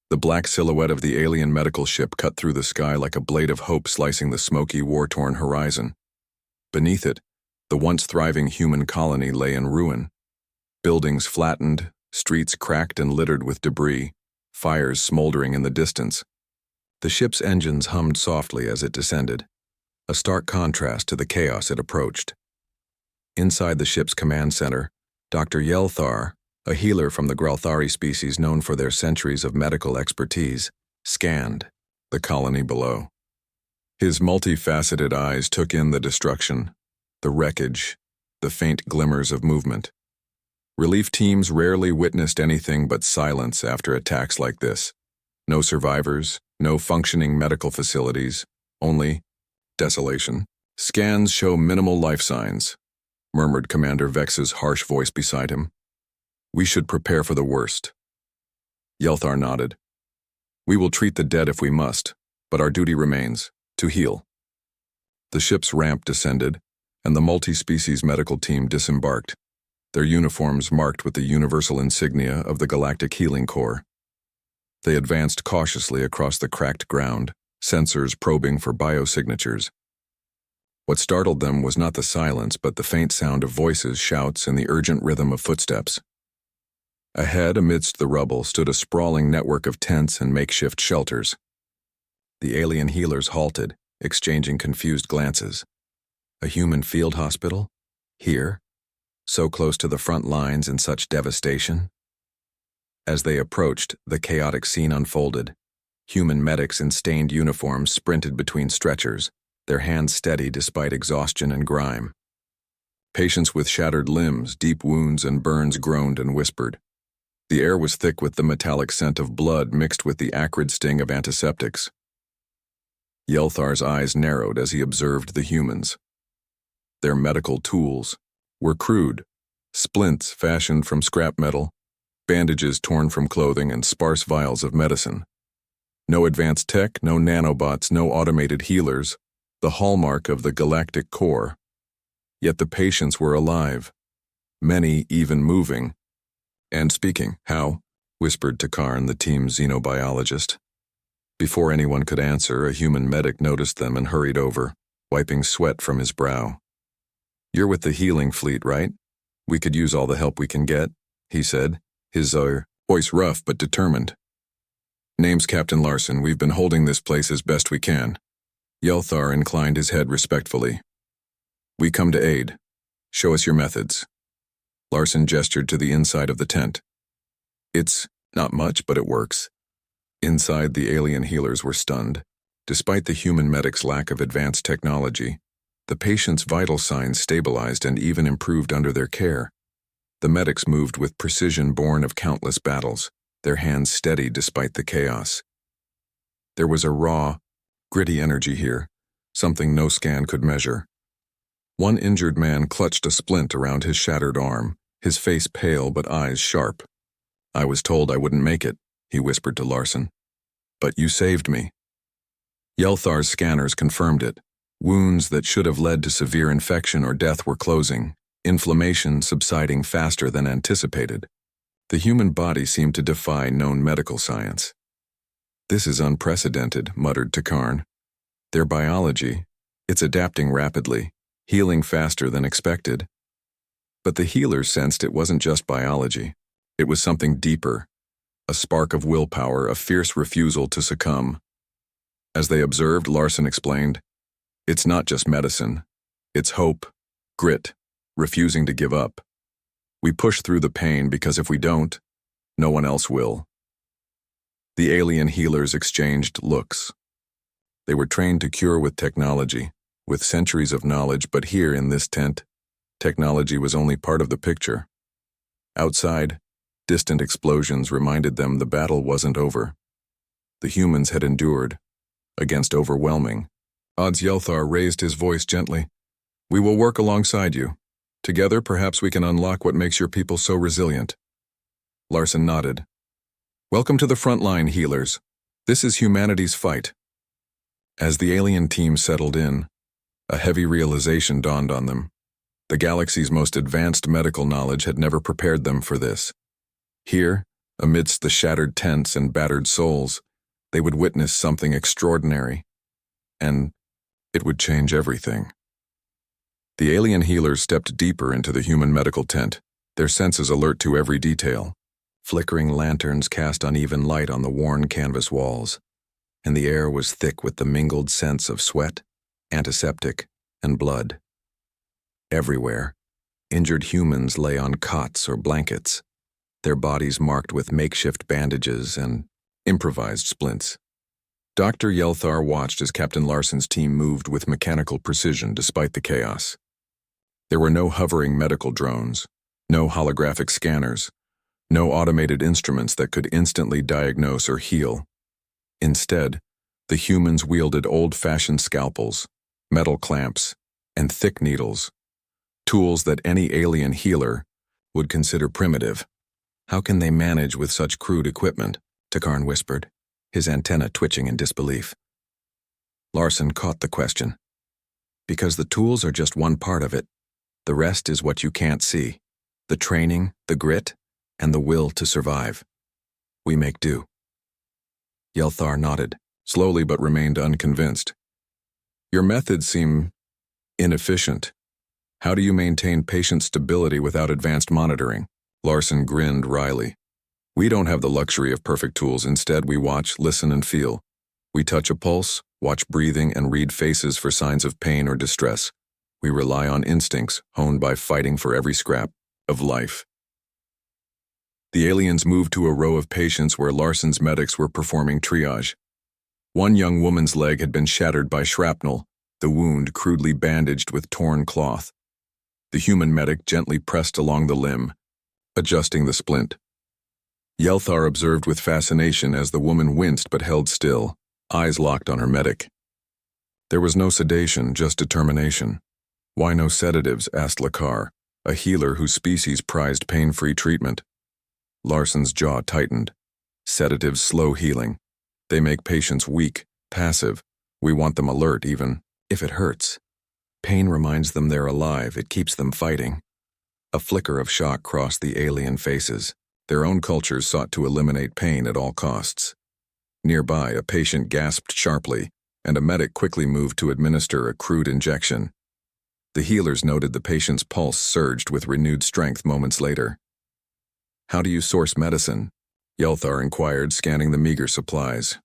The black silhouette of the alien medical ship cut through the sky like a blade of hope slicing the smoky, war-torn horizon. Beneath it, the once thriving human colony lay in ruin. Buildings flattened, streets cracked and littered with debris, fires smoldering in the distance. The ship's engines hummed softly as it descended, a stark contrast to the chaos it approached. Inside the ship's command center, Dr. Yelthar, a healer from the Gralthari species known for their centuries of medical expertise, scanned the colony below. His multifaceted eyes took in the destruction, the wreckage, the faint glimmers of movement. Relief teams rarely witnessed anything but silence after attacks like this. No survivors, no functioning medical facilities, only desolation. Scans show minimal life signs, murmured Commander Vex's harsh voice beside him. We should prepare for the worst. Yelthar nodded. We will treat the dead if we must, but our duty remains, to heal. The ship's ramp descended, and the multi-species medical team disembarked, their uniforms marked with the universal insignia of the Galactic Healing Corps. They advanced cautiously across the cracked ground, sensors probing for biosignatures. What startled them was not the silence, but the faint sound of voices, shouts, and the urgent rhythm of footsteps. Ahead, amidst the rubble, stood a sprawling network of tents and makeshift shelters. The alien healers halted, exchanging confused glances. A human field hospital? Here? So close to the front lines in such devastation? As they approached, the chaotic scene unfolded. Human medics in stained uniforms sprinted between stretchers, their hands steady despite exhaustion and grime. Patients with shattered limbs, deep wounds, and burns groaned and whispered. The air was thick with the metallic scent of blood mixed with the acrid sting of antiseptics. Yelthar's eyes narrowed as he observed the humans. Their medical tools were crude, splints fashioned from scrap metal, bandages torn from clothing, and sparse vials of medicine. No advanced tech, no nanobots, no automated healers, the hallmark of the Galactic Corps. Yet the patients were alive, many even moving. And speaking. How? Whispered to Karn, the team's xenobiologist. Before anyone could answer, a human medic noticed them and hurried over, wiping sweat from his brow. You're with the healing fleet, right? We could use all the help we can get, he said, his voice rough but determined. Name's Captain Larson. We've been holding this place as best we can. Yelthar inclined his head respectfully. We come to aid. Show us your methods. Larson gestured to the inside of the tent. It's not much, but it works. Inside, the alien healers were stunned. Despite the human medic's lack of advanced technology, the patient's vital signs stabilized and even improved under their care. The medics moved with precision born of countless battles, their hands steady despite the chaos. There was a raw, gritty energy here, something no scan could measure. One injured man clutched a splint around his shattered arm, his face pale but eyes sharp. I was told I wouldn't make it, he whispered to Larson. But you saved me. Yelthar's scanners confirmed it. Wounds that should have led to severe infection or death were closing, inflammation subsiding faster than anticipated. The human body seemed to defy known medical science. This is unprecedented, muttered to Karn. Their biology, it's adapting rapidly, healing faster than expected. But the healers sensed it wasn't just biology. It was something deeper, a spark of willpower, a fierce refusal to succumb. As they observed, Larson explained, it's not just medicine. It's hope, grit, refusing to give up. We push through the pain because if we don't, no one else will. The alien healers exchanged looks. They were trained to cure with technology, with centuries of knowledge, but here in this tent, technology was only part of the picture. Outside, distant explosions reminded them the battle wasn't over. The humans had endured, against overwhelming odds. Yelthar raised his voice gently. We will work alongside you. Together, perhaps we can unlock what makes your people so resilient. Larson nodded. Welcome to the frontline, healers. This is humanity's fight. As the alien team settled in, a heavy realization dawned on them. The galaxy's most advanced medical knowledge had never prepared them for this. Here, Amidst the shattered tents and battered souls, they would witness something extraordinary, and it would change everything. The alien healers stepped deeper into the human medical tent, their senses alert to every detail. Flickering lanterns cast uneven light on the worn canvas walls, and the air was thick with the mingled scents of sweat, antiseptic, and blood. Everywhere, injured humans lay on cots or blankets, their bodies marked with makeshift bandages and improvised splints. Dr. Yelthar watched as Captain Larson's team moved with mechanical precision despite the chaos. There were no hovering medical drones, no holographic scanners, no automated instruments that could instantly diagnose or heal. Instead, the humans wielded old-fashioned scalpels, metal clamps, and thick needles, tools that any alien healer would consider primitive. "How can they manage with such crude equipment?" Takarn whispered, his antenna twitching in disbelief. Larson caught the question. "Because the tools are just one part of it. The rest is what you can't see. The training, the grit, and the will to survive. We make do." Yelthar nodded, slowly but remained unconvinced. "Your methods seem inefficient. How do you maintain patient stability without advanced monitoring?" Larson grinned wryly. "We don't have the luxury of perfect tools. Instead, we watch, listen, and feel. We touch a pulse, watch breathing, and read faces for signs of pain or distress. We rely on instincts honed by fighting for every scrap of life." The aliens moved to a row of patients where Larson's medics were performing triage. One young woman's leg had been shattered by shrapnel, the wound crudely bandaged with torn cloth. The human medic gently pressed along the limb, adjusting the splint. Yelthar observed with fascination as the woman winced but held still, eyes locked on her medic. There was no sedation, just determination. "Why no sedatives?" asked Lakar, a healer whose species prized pain-free treatment. Larson's jaw tightened. "Sedatives slow healing. They make patients weak, passive. We want them alert even if it hurts. Pain reminds them they're alive, it keeps them fighting." A flicker of shock crossed the alien faces. Their own cultures sought to eliminate pain at all costs. Nearby, a patient gasped sharply, and a medic quickly moved to administer a crude injection. The healers noted the patient's pulse surged with renewed strength moments later. "How do you source medicine?" Yelthar inquired, scanning the meager supplies.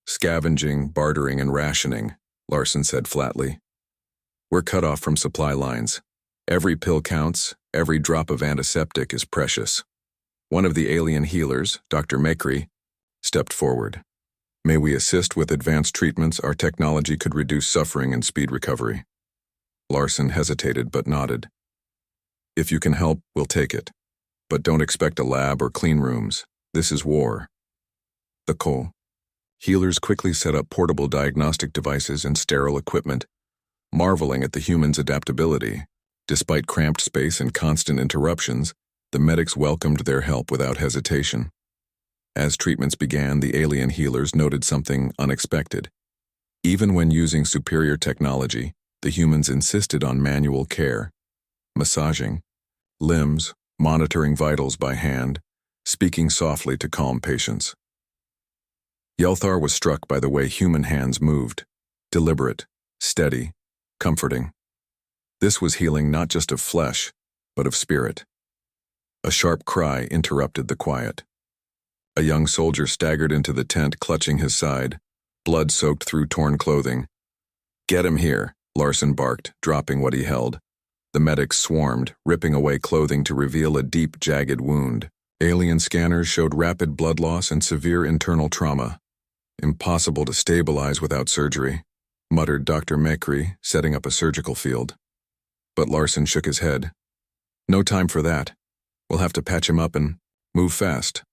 "Scavenging, bartering, and rationing," Larson said flatly. "We're cut off from supply lines. Every pill counts, every drop of antiseptic is precious." One of the alien healers, Dr. Makri, stepped forward. "May we assist with advanced treatments? Our technology could reduce suffering and speed recovery." Larson hesitated but nodded. "If you can help, we'll take it. But don't expect a lab or clean rooms. This is war." The Ko. Healers quickly set up portable diagnostic devices and sterile equipment, marveling at the humans' adaptability. Despite cramped space and constant interruptions, the medics welcomed their help without hesitation. As treatments began, the alien healers noted something unexpected. Even when using superior technology, the humans insisted on manual care, massaging limbs, monitoring vitals by hand, speaking softly to calm patients. Yelthar was struck by the way human hands moved, deliberate, steady, comforting. This was healing not just of flesh, but of spirit. A sharp cry interrupted the quiet. A young soldier staggered into the tent, clutching his side, blood soaked through torn clothing. "Get him here," Larson barked, dropping what he held. The medics swarmed, ripping away clothing to reveal a deep, jagged wound. Alien scanners showed rapid blood loss and severe internal trauma. "Impossible to stabilize without surgery," muttered Dr. Makri, setting up a surgical field. But Larson shook his head. "No time for that. We'll have to patch him up and move fast."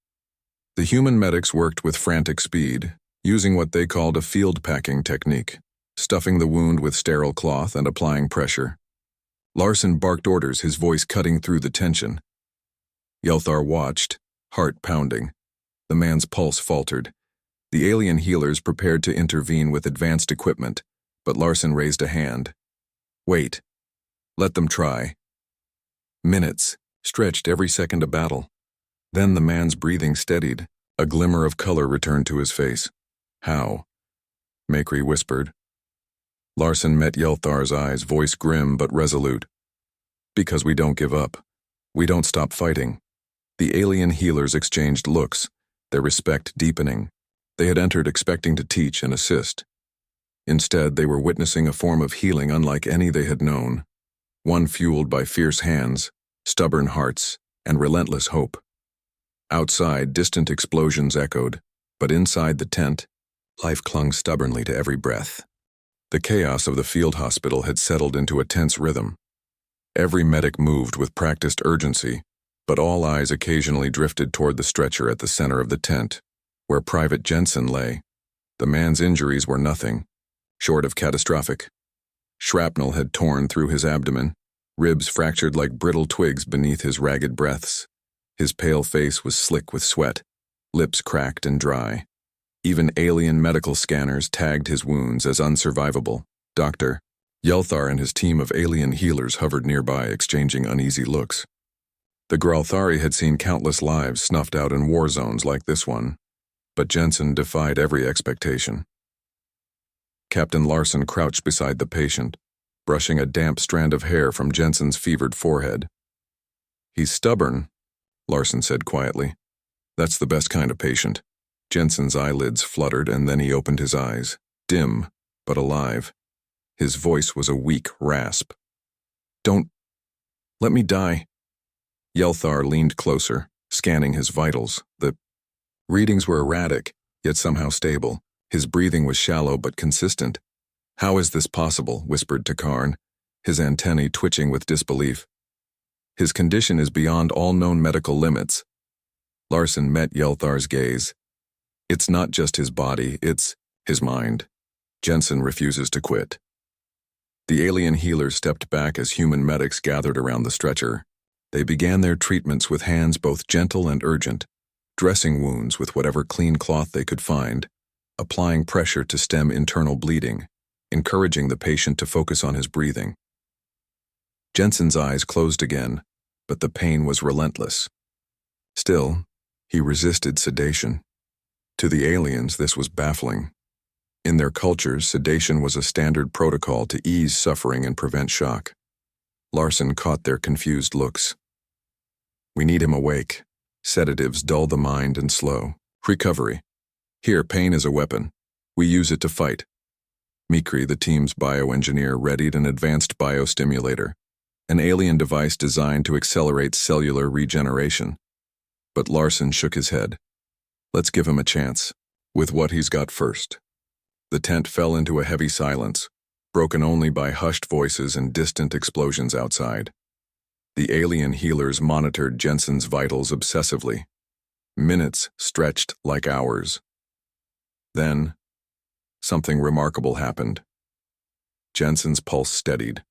The human medics worked with frantic speed, using what they called a field packing technique, stuffing the wound with sterile cloth and applying pressure. Larson barked orders, his voice cutting through the tension. Yelthar watched, heart pounding. The man's pulse faltered. The alien healers prepared to intervene with advanced equipment, but Larson raised a hand. "Wait. Let them try." Minutes, stretched every second a battle. Then the man's breathing steadied. A glimmer of color returned to his face. How? Makri whispered. Larson met Yelthar's eyes, voice grim but resolute. Because we don't give up. We don't stop fighting. The alien healers exchanged looks, their respect deepening. They had entered expecting to teach and assist. Instead, they were witnessing a form of healing unlike any they had known, one fueled by fierce hands, stubborn hearts, and relentless hope. Outside, distant explosions echoed, but inside the tent, life clung stubbornly to every breath. The chaos of the field hospital had settled into a tense rhythm. Every medic moved with practiced urgency, but all eyes occasionally drifted toward the stretcher at the center of the tent, where Private Jensen lay. The man's injuries were nothing, short of catastrophic. Shrapnel had torn through his abdomen, ribs fractured like brittle twigs beneath his ragged breaths. His pale face was slick with sweat, lips cracked and dry. Even alien medical scanners tagged his wounds as unsurvivable. Dr. Yelthar and his team of alien healers hovered nearby, exchanging uneasy looks. The Gralthari had seen countless lives snuffed out in war zones like this one, but Jensen defied every expectation. Captain Larson crouched beside the patient, brushing a damp strand of hair from Jensen's fevered forehead. He's stubborn, Larson said quietly. That's the best kind of patient. Jensen's eyelids fluttered and then he opened his eyes, dim but alive. His voice was a weak rasp. Don't let me die. Yelthar leaned closer, scanning his vitals. The readings were erratic, yet somehow stable. His breathing was shallow but consistent. How is this possible? Whispered Takarn, his antennae twitching with disbelief. His condition is beyond all known medical limits. Larson met Yelthar's gaze. It's not just his body, it's his mind. Jensen refuses to quit. The alien healers stepped back as human medics gathered around the stretcher. They began their treatments with hands both gentle and urgent, dressing wounds with whatever clean cloth they could find, applying pressure to stem internal bleeding, encouraging the patient to focus on his breathing. Jensen's eyes closed again, but the pain was relentless. Still, he resisted sedation. To the aliens, this was baffling. In their cultures, sedation was a standard protocol to ease suffering and prevent shock. Larson caught their confused looks. We need him awake. Sedatives dull the mind and slow. Recovery. Here, pain is a weapon. We use it to fight. Mikri, the team's bioengineer, readied an advanced biostimulator, an alien device designed to accelerate cellular regeneration. But Larson shook his head. Let's give him a chance, with what he's got first. The tent fell into a heavy silence, broken only by hushed voices and distant explosions outside. The alien healers monitored Jensen's vitals obsessively. Minutes stretched like hours. Then, something remarkable happened. Jensen's pulse steadied.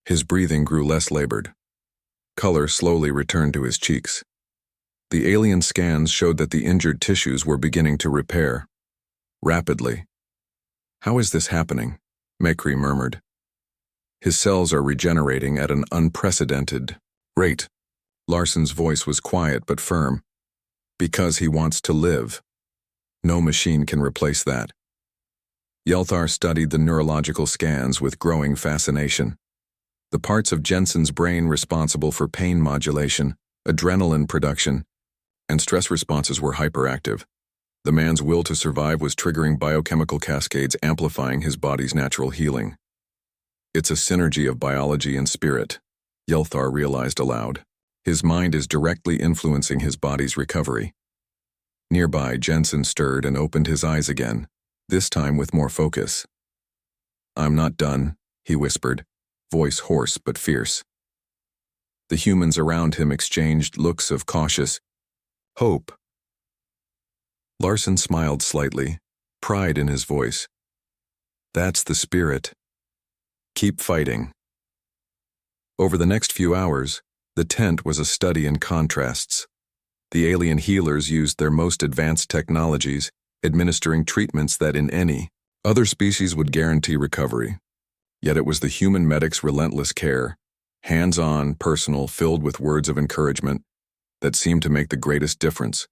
His breathing grew less labored. Color slowly returned to his cheeks. The alien scans showed that the injured tissues were beginning to repair. Rapidly. How is this happening? Makri murmured. His cells are regenerating at an unprecedented rate. Larson's voice was quiet but firm. Because he wants to live. No machine can replace that. Yelthar studied the neurological scans with growing fascination. The parts of Jensen's brain responsible for pain modulation, adrenaline production, and stress responses were hyperactive. The man's will to survive was triggering biochemical cascades amplifying his body's natural healing. It's a synergy of biology and spirit, Yelthar realized aloud. His mind is directly influencing his body's recovery. Nearby, Jensen stirred and opened his eyes again, this time with more focus. I'm not done, he whispered, voice hoarse but fierce. The humans around him exchanged looks of cautious hope. Larson smiled slightly, pride in his voice. That's the spirit. Keep fighting. Over the next few hours, the tent was a study in contrasts. The alien healers used their most advanced technologies, administering treatments that in any other species would guarantee recovery. Yet it was the human medic's relentless care, hands-on, personal, filled with words of encouragement, that seemed to make the greatest difference.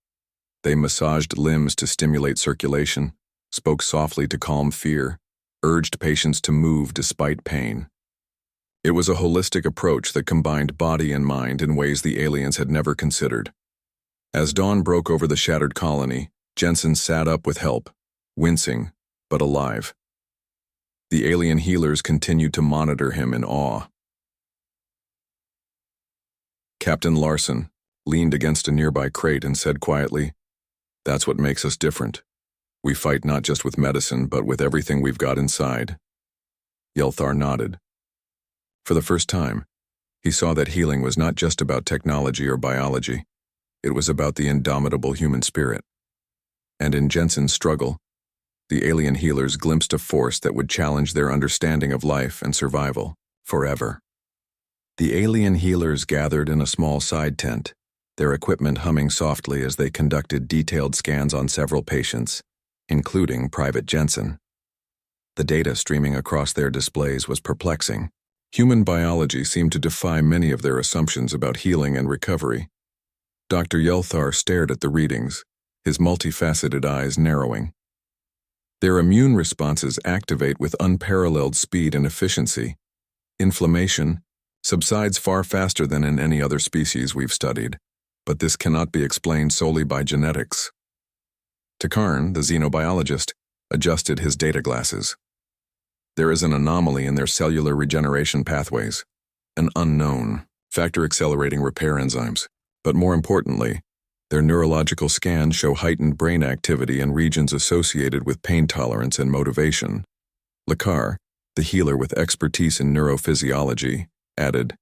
They massaged limbs to stimulate circulation, spoke softly to calm fear, urged patients to move despite pain. It was a holistic approach that combined body and mind in ways the aliens had never considered. As dawn broke over the shattered colony, Jensen sat up with help, wincing, but alive. The alien healers continued to monitor him in awe. Captain Larson leaned against a nearby crate and said quietly, "That's what makes us different. We fight not just with medicine, but with everything we've got inside." Yelthar nodded. For the first time, he saw that healing was not just about technology or biology. It was about the indomitable human spirit. And in Jensen's struggle, the alien healers glimpsed a force that would challenge their understanding of life and survival forever. The alien healers gathered in a small side tent, their equipment humming softly as they conducted detailed scans on several patients, including Private Jensen. The data streaming across their displays was perplexing. Human biology seemed to defy many of their assumptions about healing and recovery. Dr. Yelthar stared at the readings, his multifaceted eyes narrowing. Their immune responses activate with unparalleled speed and efficiency. Inflammation subsides far faster than in any other species we've studied, but this cannot be explained solely by genetics. Takarn, the xenobiologist, adjusted his data glasses. There is an anomaly in their cellular regeneration pathways, an unknown factor accelerating repair enzymes. But more importantly, their neurological scans show heightened brain activity in regions associated with pain tolerance and motivation. Lakar, the healer with expertise in neurophysiology, added,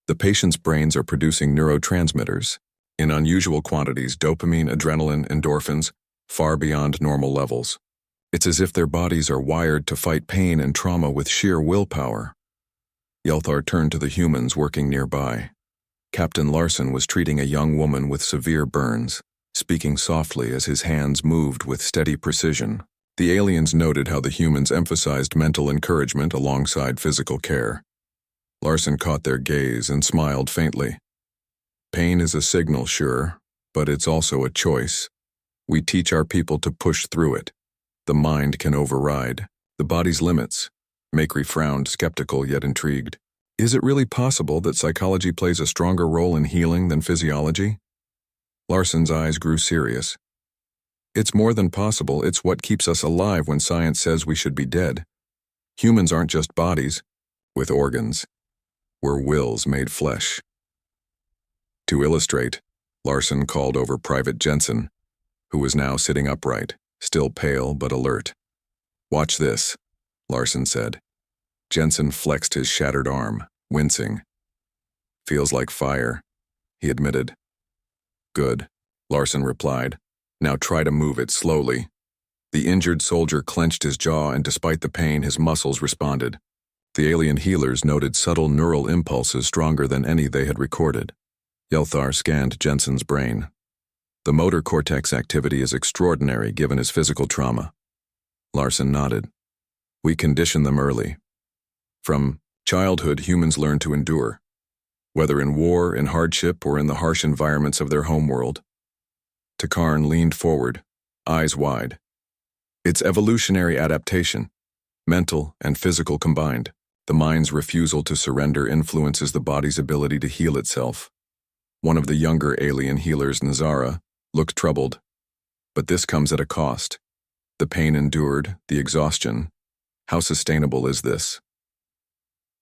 "The patient's brains are producing neurotransmitters, in unusual quantities: dopamine, adrenaline, endorphins, far beyond normal levels. It's as if their bodies are wired to fight pain and trauma with sheer willpower." Yelthar turned to the humans working nearby. Captain Larson was treating a young woman with severe burns, speaking softly as his hands moved with steady precision. The aliens noted how the humans emphasized mental encouragement alongside physical care. Larson caught their gaze and smiled faintly. "Pain is a signal, sure, but it's also a choice. We teach our people to push through it. The mind can override the body's limits." Makri frowned, skeptical yet intrigued. "Is it really possible that psychology plays a stronger role in healing than physiology?" Larson's eyes grew serious. "It's more than possible. It's what keeps us alive when science says we should be dead. Humans aren't just bodies with organs. We're wills made flesh." To illustrate, Larson called over Private Jensen, who was now sitting upright, still pale but alert. "Watch this," Larson said. Jensen flexed his shattered arm, wincing. "Feels like fire," he admitted. "Good," Larson replied. "Now try to move it slowly." The injured soldier clenched his jaw, and despite the pain, his muscles responded. The alien healers noted subtle neural impulses stronger than any they had recorded. Yelthar scanned Jensen's brain. "The motor cortex activity is extraordinary given his physical trauma." Larson nodded. "We condition them early. From childhood, humans learn to endure, whether in war, in hardship, or in the harsh environments of their homeworld." Takarn leaned forward, eyes wide. "It's evolutionary adaptation, mental and physical combined. The mind's refusal to surrender influences the body's ability to heal itself." One of the younger alien healers, Nazara, looked troubled. "But this comes at a cost. The pain endured, the exhaustion. How sustainable is this?"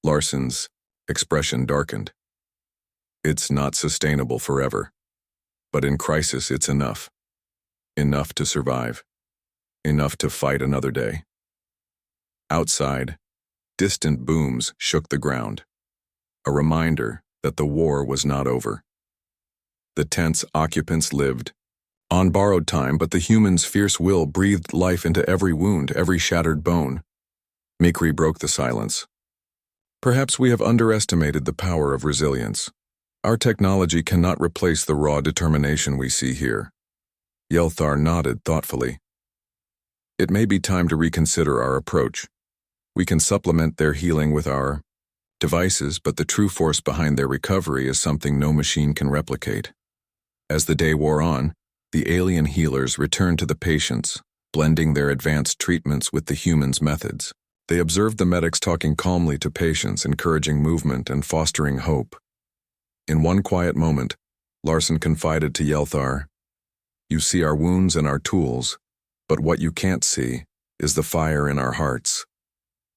Larson's expression darkened. "It's not sustainable forever. But in crisis, it's enough. Enough to survive. Enough to fight another day." Outside, distant booms shook the ground, a reminder that the war was not over. The tent's occupants lived on borrowed time, but the human's fierce will breathed life into every wound, every shattered bone. Mikri broke the silence. "Perhaps we have underestimated the power of resilience. Our technology cannot replace the raw determination we see here." Yelthar nodded thoughtfully. "It may be time to reconsider our approach. We can supplement their healing with our devices, but the true force behind their recovery is something no machine can replicate. As the day wore on, the alien healers returned to the patients, blending their advanced treatments with the humans' methods. They observed the medics talking calmly to patients, encouraging movement and fostering hope. In one quiet moment, Larson confided to Yelthar, "You see our wounds and our tools, but what you can't see is the fire in our hearts.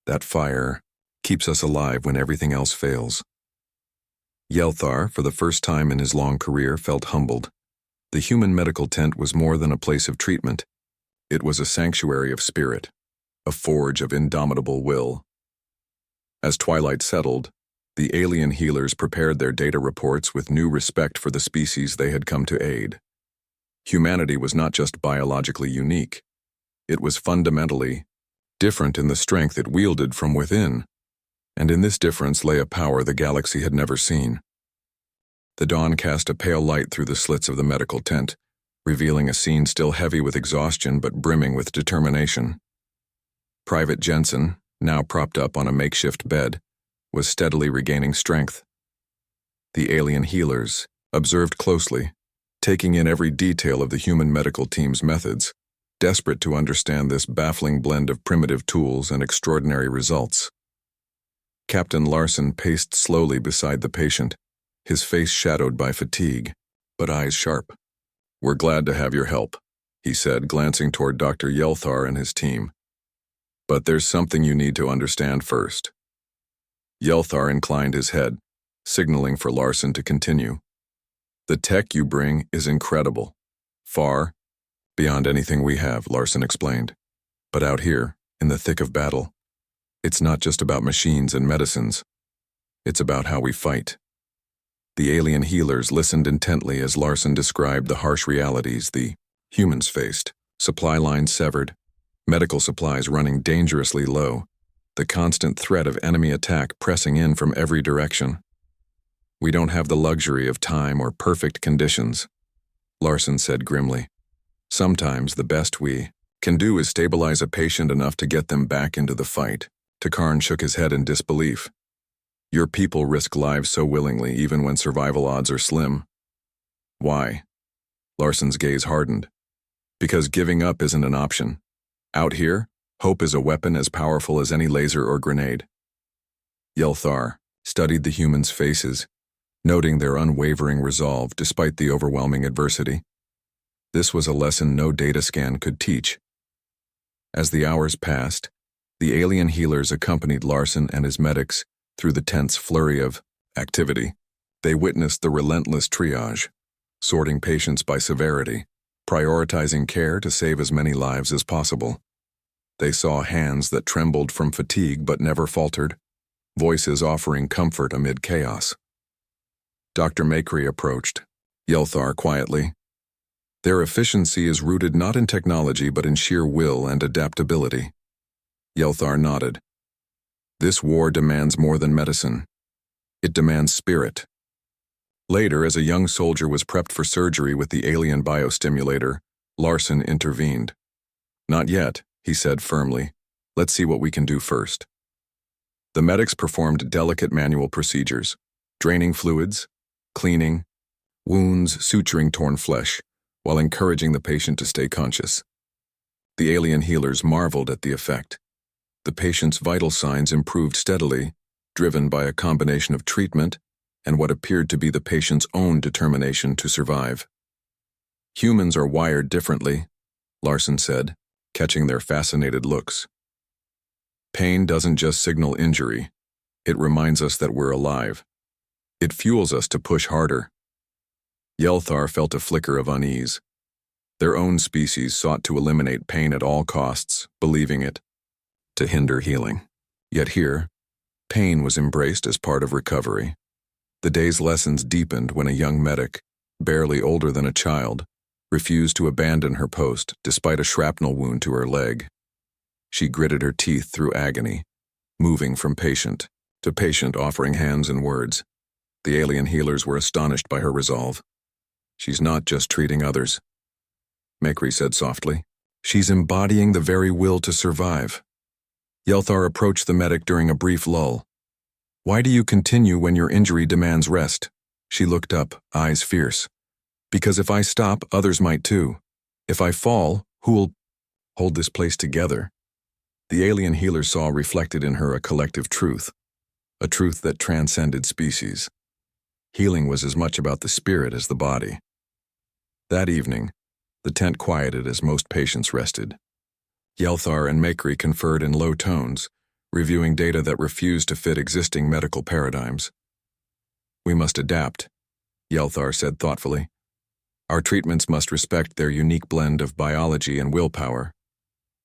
That fire keeps us alive when everything else fails." Yelthar, for the first time in his long career, felt humbled. The human medical tent was more than a place of treatment. It was a sanctuary of spirit, a forge of indomitable will. As twilight settled, the alien healers prepared their data reports with new respect for the species they had come to aid. Humanity was not just biologically unique. It was fundamentally different in the strength it wielded from within, and in this difference lay a power the galaxy had never seen. The dawn cast a pale light through the slits of the medical tent, revealing a scene still heavy with exhaustion but brimming with determination. Private Jensen, now propped up on a makeshift bed, was steadily regaining strength. The alien healers observed closely, taking in every detail of the human medical team's methods, desperate to understand this baffling blend of primitive tools and extraordinary results. Captain Larson paced slowly beside the patient, his face shadowed by fatigue, but eyes sharp. "We're glad to have your help," he said, glancing toward Dr. Yelthar and his team. "But there's something you need to understand first." Yelthar inclined his head, signaling for Larson to continue. "The tech you bring is incredible. Far beyond anything we have," Larson explained. "But out here, in the thick of battle, it's not just about machines and medicines. It's about how we fight." The alien healers listened intently as Larson described the harsh realities the humans faced: supply lines severed, medical supplies running dangerously low, the constant threat of enemy attack pressing in from every direction. "We don't have the luxury of time or perfect conditions," Larson said grimly. "Sometimes the best we can do is stabilize a patient enough to get them back into the fight." Takarn shook his head in disbelief. "Your people risk lives so willingly even when survival odds are slim." "Why?" Larson's gaze hardened. "Because giving up isn't an option. Out here, hope is a weapon as powerful as any laser or grenade." Yelthar studied the humans' faces, noting their unwavering resolve despite the overwhelming adversity. This was a lesson no data scan could teach. As the hours passed, the alien healers accompanied Larson and his medics through the tense flurry of activity. They witnessed the relentless triage, sorting patients by severity, prioritizing care to save as many lives as possible. They saw hands that trembled from fatigue but never faltered, voices offering comfort amid chaos. Dr. Makri approached, Yelthar quietly. "Their efficiency is rooted not in technology but in sheer will and adaptability." Yelthar nodded. "This war demands more than medicine. It demands spirit." Later, as a young soldier was prepped for surgery with the alien biostimulator, Larson intervened. "Not yet," he said firmly. "Let's see what we can do first." The medics performed delicate manual procedures, draining fluids, cleaning, wounds, suturing torn flesh, while encouraging the patient to stay conscious. The alien healers marveled at the effect. The patient's vital signs improved steadily, driven by a combination of treatment and what appeared to be the patient's own determination to survive. "Humans are wired differently," Larson said, catching their fascinated looks. "Pain doesn't just signal injury. It reminds us that we're alive. It fuels us to push harder." Yelthar felt a flicker of unease. Their own species sought to eliminate pain at all costs, believing it to hinder healing. Yet here, pain was embraced as part of recovery. The day's lessons deepened when a young medic, barely older than a child, refused to abandon her post despite a shrapnel wound to her leg. She gritted her teeth through agony, moving from patient to patient, offering hands and words. The alien healers were astonished by her resolve. "She's not just treating others," Makri said softly. "She's embodying the very will to survive." Yelthar approached the medic during a brief lull. "Why do you continue when your injury demands rest?" She looked up, eyes fierce. Because if I stop, others might too. If I fall, who'll hold this place together? The alien healer saw reflected in her a collective truth, a truth that transcended species. Healing was as much about the spirit as the body. That evening, the tent quieted as most patients rested. Yelthar and Makri conferred in low tones, reviewing data that refused to fit existing medical paradigms. We must adapt, Yelthar said thoughtfully. Our treatments must respect their unique blend of biology and willpower.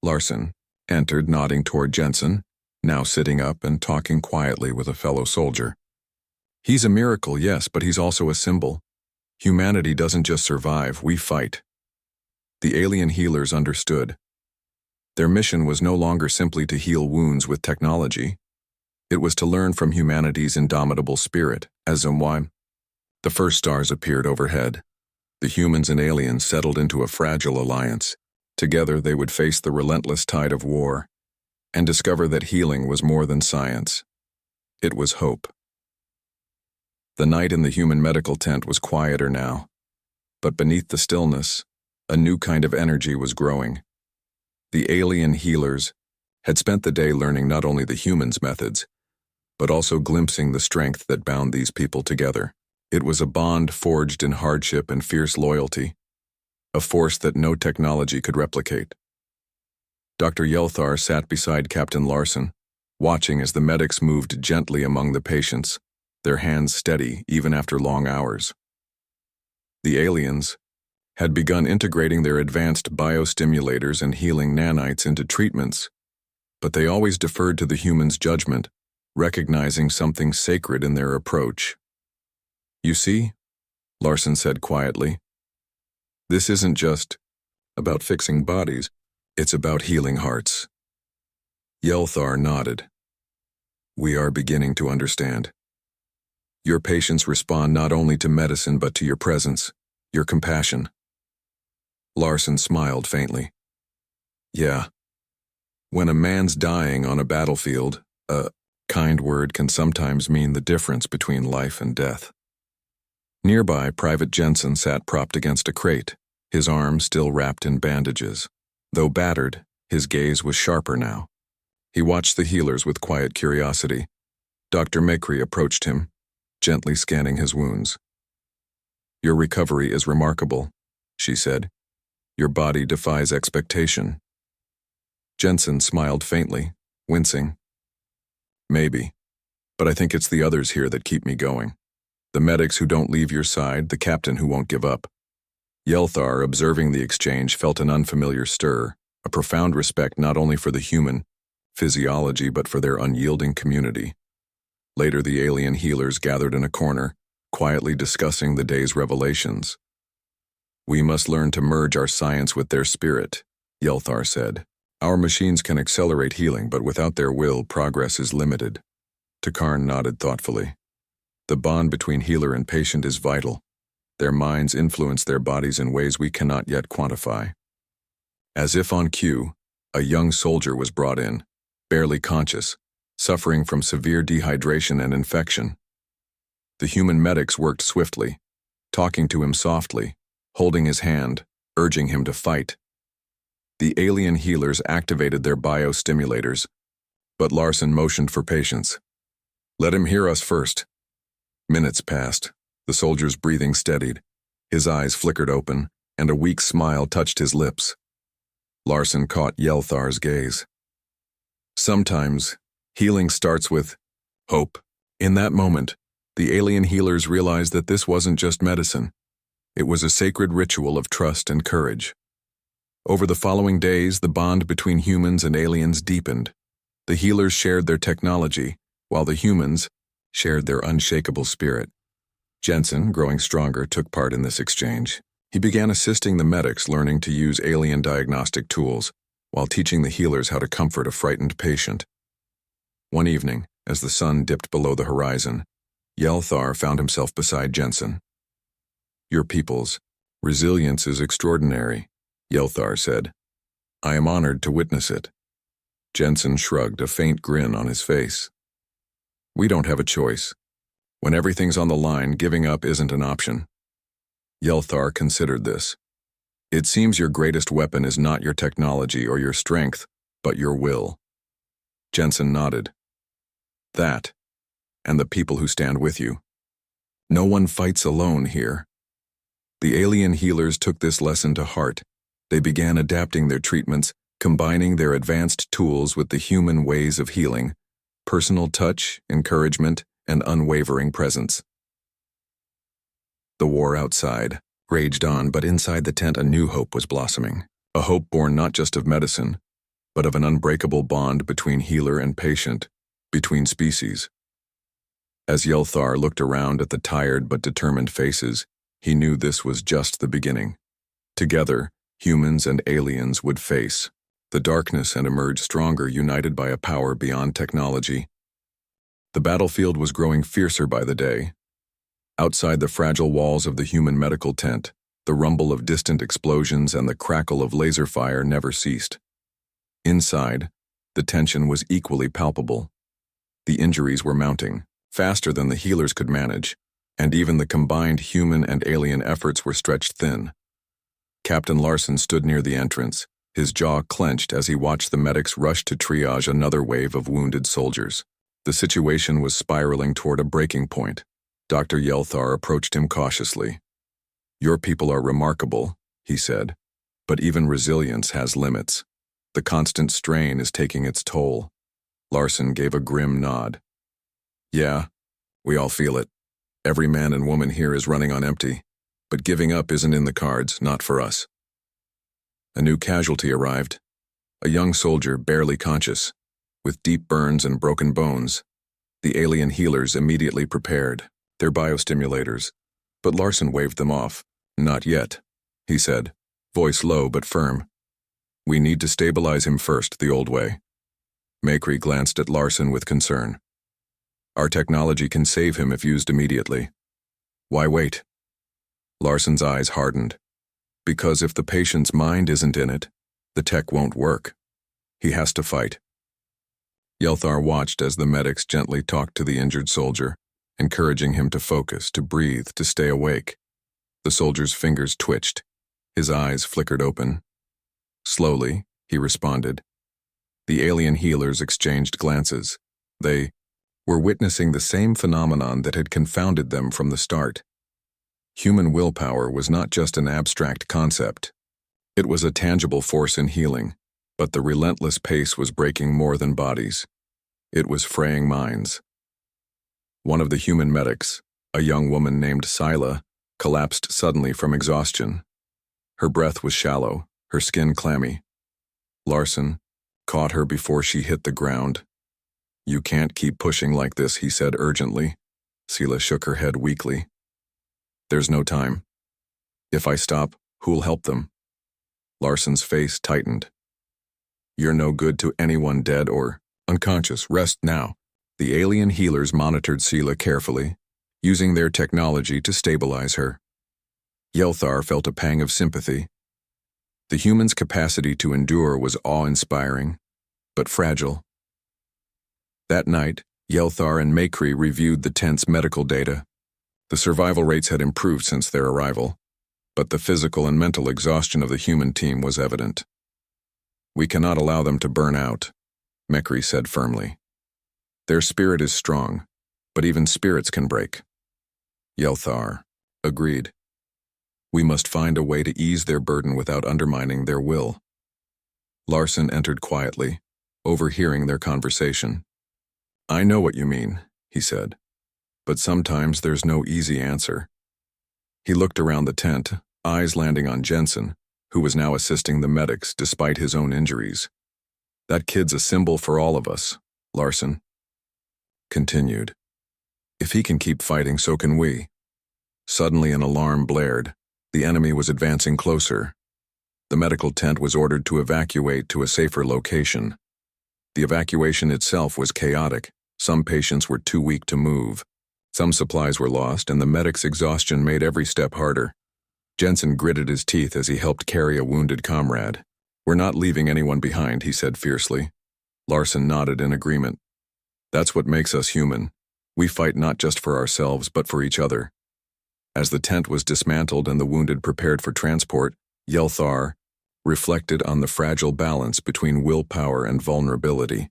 Larson entered, nodding toward Jensen, now sitting up and talking quietly with a fellow soldier. He's a miracle, yes, but he's also a symbol. Humanity doesn't just survive, we fight. The alien healers understood. Their mission was no longer simply to heal wounds with technology. It was to learn from humanity's indomitable spirit, as the first stars appeared overhead. The humans and aliens settled into a fragile alliance. Together they would face the relentless tide of war and discover that healing was more than science. It was hope. The night in the human medical tent was quieter now, but beneath the stillness, a new kind of energy was growing. The alien healers had spent the day learning not only the humans' methods, but also glimpsing the strength that bound these people together. It was a bond forged in hardship and fierce loyalty, a force that no technology could replicate. Dr. Yelthar sat beside Captain Larson, watching as the medics moved gently among the patients, their hands steady even after long hours. The aliens had begun integrating their advanced biostimulators and healing nanites into treatments, but they always deferred to the humans' judgment, recognizing something sacred in their approach. You see, Larson said quietly, this isn't just about fixing bodies, it's about healing hearts. Yelthar nodded. We are beginning to understand. Your patients respond not only to medicine but to your presence, your compassion. Larson smiled faintly. Yeah. When a man's dying on a battlefield, a kind word can sometimes mean the difference between life and death. Nearby, Private Jensen sat propped against a crate, his arm still wrapped in bandages. Though battered, his gaze was sharper now. He watched the healers with quiet curiosity. Dr. Makri approached him, gently scanning his wounds. Your recovery is remarkable, she said. Your body defies expectation. Jensen smiled faintly, wincing. Maybe, but I think it's the others here that keep me going. The medics who don't leave your side, the captain who won't give up. Yelthar, observing the exchange, felt an unfamiliar stir, a profound respect not only for the human physiology but for their unyielding community. Later, the alien healers gathered in a corner, quietly discussing the day's revelations. We must learn to merge our science with their spirit, Yelthar said. Our machines can accelerate healing, but without their will, progress is limited. Takarn nodded thoughtfully. The bond between healer and patient is vital. Their minds influence their bodies in ways we cannot yet quantify. As if on cue, a young soldier was brought in, barely conscious, suffering from severe dehydration and infection. The human medics worked swiftly, talking to him softly, holding his hand, urging him to fight. The alien healers activated their biostimulators, but Larson motioned for patience. Let him hear us first. Minutes passed. The soldier's breathing steadied. His eyes flickered open, and a weak smile touched his lips. Larson caught Yelthar's gaze. Sometimes, healing starts with hope. In that moment, the alien healers realized that this wasn't just medicine. It was a sacred ritual of trust and courage. Over the following days, the bond between humans and aliens deepened. The healers shared their technology, while the humans shared their unshakable spirit. Jensen, growing stronger, took part in this exchange. He began assisting the medics, learning to use alien diagnostic tools, while teaching the healers how to comfort a frightened patient. One evening, as the sun dipped below the horizon, Yelthar found himself beside Jensen. Your people's resilience is extraordinary, Yelthar said. I am honored to witness it. Jensen shrugged, a faint grin on his face. We don't have a choice. When everything's on the line, giving up isn't an option. Yelthar considered this. It seems your greatest weapon is not your technology or your strength, but your will. Jensen nodded. That, and the people who stand with you. No one fights alone here. The alien healers took this lesson to heart. They began adapting their treatments, combining their advanced tools with the human ways of healing, personal touch, encouragement, and unwavering presence. The war outside raged on, but inside the tent a new hope was blossoming. A hope born not just of medicine, but of an unbreakable bond between healer and patient, between species. As Yelthar looked around at the tired but determined faces, he knew this was just the beginning. Together, humans and aliens would face the darkness and emerge stronger, united by a power beyond technology. The battlefield was growing fiercer by the day. Outside the fragile walls of the human medical tent, the rumble of distant explosions and the crackle of laser fire never ceased. Inside, the tension was equally palpable. The injuries were mounting, faster than the healers could manage, and even the combined human and alien efforts were stretched thin. Captain Larson stood near the entrance, his jaw clenched as he watched the medics rush to triage another wave of wounded soldiers. The situation was spiraling toward a breaking point. Dr. Yelthar approached him cautiously. Your people are remarkable, he said, but even resilience has limits. The constant strain is taking its toll. Larson gave a grim nod. Yeah, we all feel it. Every man and woman here is running on empty, but giving up isn't in the cards, not for us. A new casualty arrived. A young soldier, barely conscious, with deep burns and broken bones. The alien healers immediately prepared their biostimulators, but Larson waved them off. Not yet, he said, voice low but firm. We need to stabilize him first, the old way. Makri glanced at Larson with concern. Our technology can save him if used immediately. Why wait? Larson's eyes hardened. Because if the patient's mind isn't in it, the tech won't work. He has to fight. Yelthar watched as the medics gently talked to the injured soldier, encouraging him to focus, to breathe, to stay awake. The soldier's fingers twitched. His eyes flickered open. Slowly, he responded. The alien healers exchanged glances. They were witnessing the same phenomenon that had confounded them from the start. Human willpower was not just an abstract concept. It was a tangible force in healing, but the relentless pace was breaking more than bodies. It was fraying minds. One of the human medics, a young woman named Scylla, collapsed suddenly from exhaustion. Her breath was shallow, her skin clammy. Larson caught her before she hit the ground. You can't keep pushing like this, he said urgently. Scylla shook her head weakly. There's no time. If I stop, who'll help them? Larson's face tightened. You're no good to anyone dead or unconscious. Rest now. The alien healers monitored Scylla carefully, using their technology to stabilize her. Yelthar felt a pang of sympathy. The human's capacity to endure was awe-inspiring, but fragile. That night, Yelthar and Makri reviewed the tent's medical data. The survival rates had improved since their arrival, but the physical and mental exhaustion of the human team was evident. We cannot allow them to burn out, Makri said firmly. Their spirit is strong, but even spirits can break. Yelthar agreed. We must find a way to ease their burden without undermining their will. Larson entered quietly, overhearing their conversation. I know what you mean, he said, but sometimes there's no easy answer. He looked around the tent, eyes landing on Jensen, who was now assisting the medics despite his own injuries. That kid's a symbol for all of us, Larson continued. If he can keep fighting, so can we. Suddenly an alarm blared. The enemy was advancing closer. The medical tent was ordered to evacuate to a safer location. The evacuation itself was chaotic. Some patients were too weak to move. Some supplies were lost, and the medic's exhaustion made every step harder. Jensen gritted his teeth as he helped carry a wounded comrade. We're not leaving anyone behind, he said fiercely. Larson nodded in agreement. That's what makes us human. We fight not just for ourselves, but for each other. As the tent was dismantled and the wounded prepared for transport, Yelthar reflected on the fragile balance between willpower and vulnerability.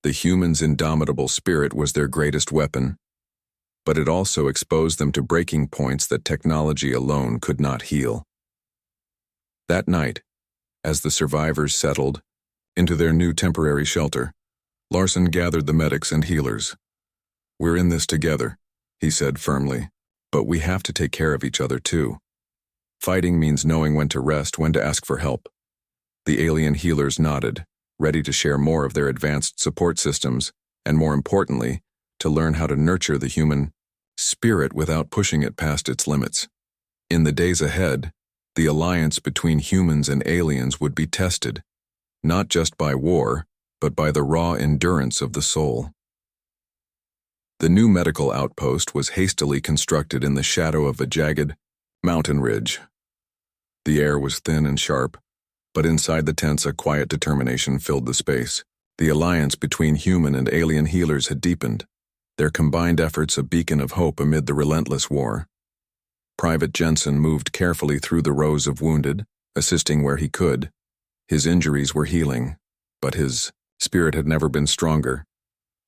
The humans' indomitable spirit was their greatest weapon, but it also exposed them to breaking points that technology alone could not heal. That night, as the survivors settled into their new temporary shelter, Larson gathered the medics and healers. "We're in this together," he said firmly, "but we have to take care of each other too. Fighting means knowing when to rest, when to ask for help." The alien healers nodded, ready to share more of their advanced support systems, and more importantly, to learn how to nurture the human spirit without pushing it past its limits. In the days ahead, the alliance between humans and aliens would be tested, not just by war, but by the raw endurance of the soul. The new medical outpost was hastily constructed in the shadow of a jagged mountain ridge. The air was thin and sharp, but inside the tents a quiet determination filled the space. The alliance between human and alien healers had deepened, their combined efforts a beacon of hope amid the relentless war. Private Jensen moved carefully through the rows of wounded, assisting where he could. His injuries were healing, but his spirit had never been stronger.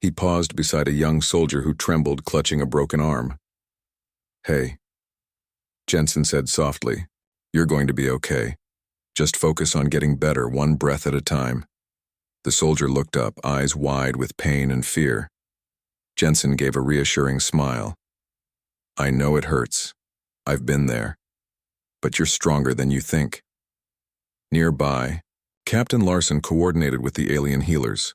He paused beside a young soldier who trembled, clutching a broken arm. "Hey," Jensen said softly, "you're going to be okay. Just focus on getting better, one breath at a time." The soldier looked up, eyes wide with pain and fear. Jensen gave a reassuring smile. "I know it hurts. I've been there. But you're stronger than you think." Nearby, Captain Larson coordinated with the alien healers.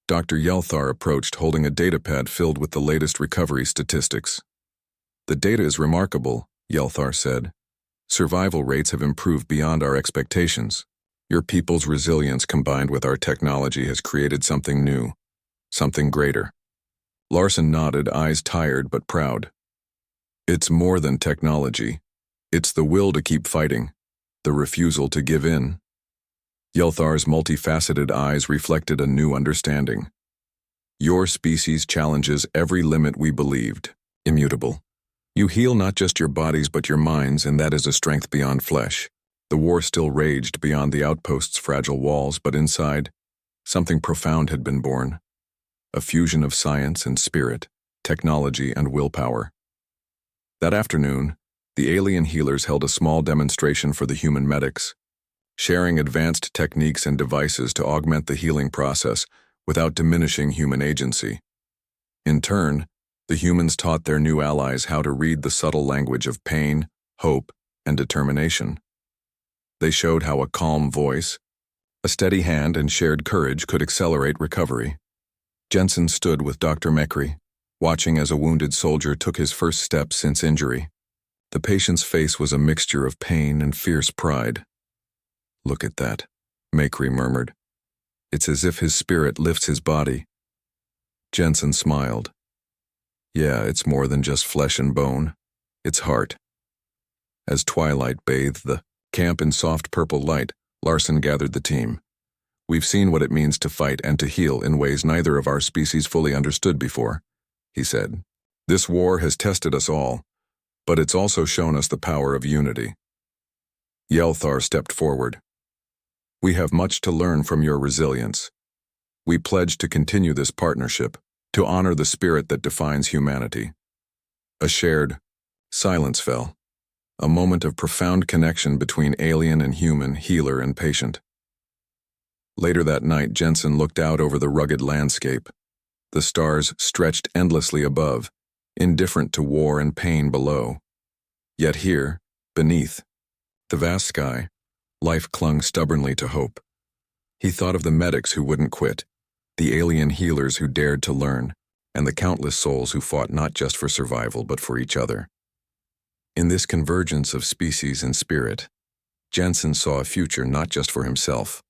Dr. Yelthar approached, holding a datapad filled with the latest recovery statistics. "The data is remarkable," Yelthar said. "Survival rates have improved beyond our expectations. Your people's resilience combined with our technology has created something new, something greater." Larson nodded, eyes tired but proud. "It's more than technology. It's the will to keep fighting, the refusal to give in." Yelthar's multifaceted eyes reflected a new understanding. "Your species challenges every limit we believed, immutable. You heal not just your bodies but your minds, and that is a strength beyond flesh." The war still raged beyond the outpost's fragile walls, but inside, something profound had been born. A fusion of science and spirit, technology and willpower. That afternoon, the alien healers held a small demonstration for the human medics, sharing advanced techniques and devices to augment the healing process without diminishing human agency. In turn, the humans taught their new allies how to read the subtle language of pain, hope, and determination. They showed how a calm voice, a steady hand, and shared courage could accelerate recovery. Jensen stood with Dr. Mekri, watching as a wounded soldier took his first steps since injury. The patient's face was a mixture of pain and fierce pride. "Look at that," Mekri murmured. "It's as if his spirit lifts his body." Jensen smiled. "Yeah, it's more than just flesh and bone. It's heart." As twilight bathed the camp in soft purple light, Larson gathered the team. "We've seen what it means to fight and to heal in ways neither of our species fully understood before," he said. "This war has tested us all, but it's also shown us the power of unity." Yelthar stepped forward. "We have much to learn from your resilience. We pledge to continue this partnership, to honor the spirit that defines humanity." A shared silence fell, a moment of profound connection between alien and human, healer and patient. Later that night, Jensen looked out over the rugged landscape. The stars stretched endlessly above, indifferent to war and pain below. Yet here, beneath the vast sky, life clung stubbornly to hope. He thought of the medics who wouldn't quit, the alien healers who dared to learn, and the countless souls who fought not just for survival but for each other. In this convergence of species and spirit, Jensen saw a future not just for himself,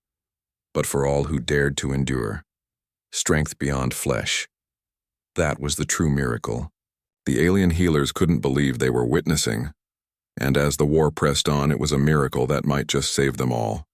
but for all who dared to endure. Strength beyond flesh. That was the true miracle. The alien healers couldn't believe they were witnessing, and as the war pressed on, it was a miracle that might just save them all.